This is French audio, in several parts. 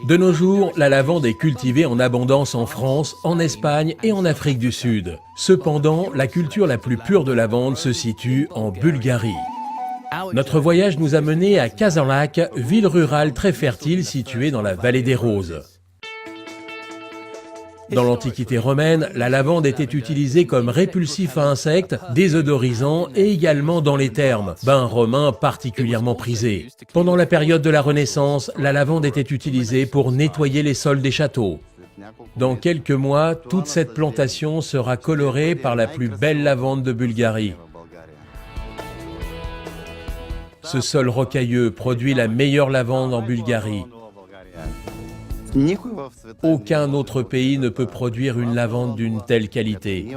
De nos jours, la lavande est cultivée en abondance en France, en Espagne et en Afrique du Sud. Cependant, la culture la plus pure de lavande se situe en Bulgarie. Notre voyage nous a menés à Kazanlak, ville rurale très fertile située dans la vallée des Roses. Dans l'Antiquité romaine, la lavande était utilisée comme répulsif à insectes, désodorisant et également dans les thermes, bains romains particulièrement prisés. Pendant la période de la Renaissance, la lavande était utilisée pour nettoyer les sols des châteaux. Dans quelques mois, toute cette plantation sera colorée par la plus belle lavande de Bulgarie. Ce sol rocailleux produit la meilleure lavande en Bulgarie. Aucun autre pays ne peut produire une lavande d'une telle qualité.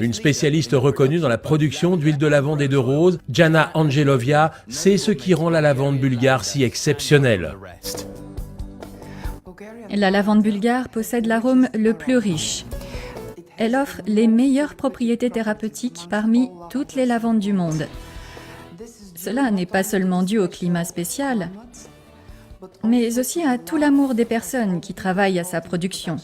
Une spécialiste reconnue dans la production d'huile de lavande et de rose, Jana Angelovia, sait ce qui rend la lavande bulgare si exceptionnelle. La lavande bulgare possède l'arôme le plus riche. Elle offre les meilleures propriétés thérapeutiques parmi toutes les lavandes du monde. Cela n'est pas seulement dû au climat spécial, mais aussi à tout l'amour des personnes qui travaillent à sa production.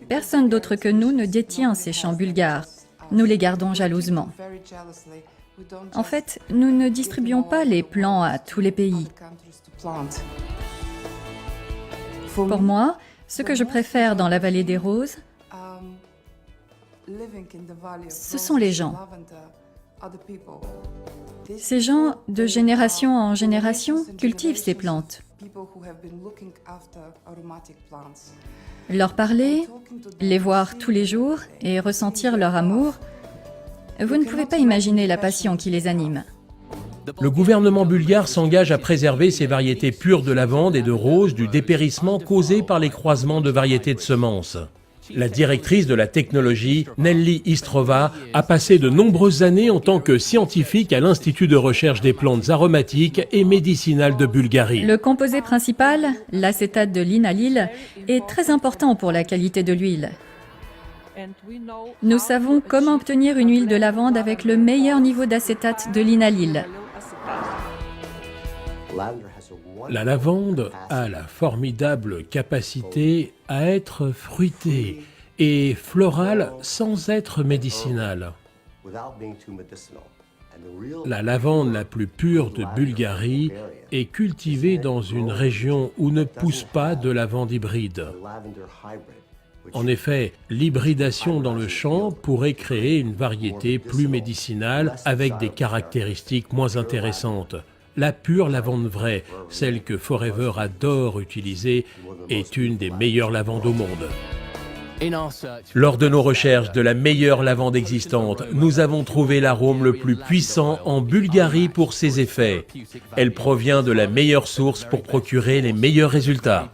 Personne d'autre que nous ne détient ces champs bulgares. Nous les gardons jalousement. En fait, nous ne distribuons pas les plants à tous les pays. Pour moi, ce que je préfère dans la vallée des Roses, ce sont les gens. Ces gens, de génération en génération, cultivent ces plantes. Leur parler, les voir tous les jours et ressentir leur amour, vous ne pouvez pas imaginer la passion qui les anime. Le gouvernement bulgare s'engage à préserver ces variétés pures de lavande et de rose du dépérissement causé par les croisements de variétés de semences. La directrice de la technologie, Nelly Istrova, a passé de nombreuses années en tant que scientifique à l'Institut de recherche des plantes aromatiques et médicinales de Bulgarie. Le composé principal, l'acétate de linalyle, est très important pour la qualité de l'huile. Nous savons comment obtenir une huile de lavande avec le meilleur niveau d'acétate de linalyle. La lavande a la formidable capacité à être fruitée et florale sans être médicinale. La lavande la plus pure de Bulgarie est cultivée dans une région où ne pousse pas de lavande hybride. En effet, l'hybridation dans le champ pourrait créer une variété plus médicinale avec des caractéristiques moins intéressantes. La pure lavande vraie, celle que Forever adore utiliser, est une des meilleures lavandes au monde. Lors de nos recherches de la meilleure lavande existante, nous avons trouvé l'arôme le plus puissant en Bulgarie pour ses effets. Elle provient de la meilleure source pour procurer les meilleurs résultats.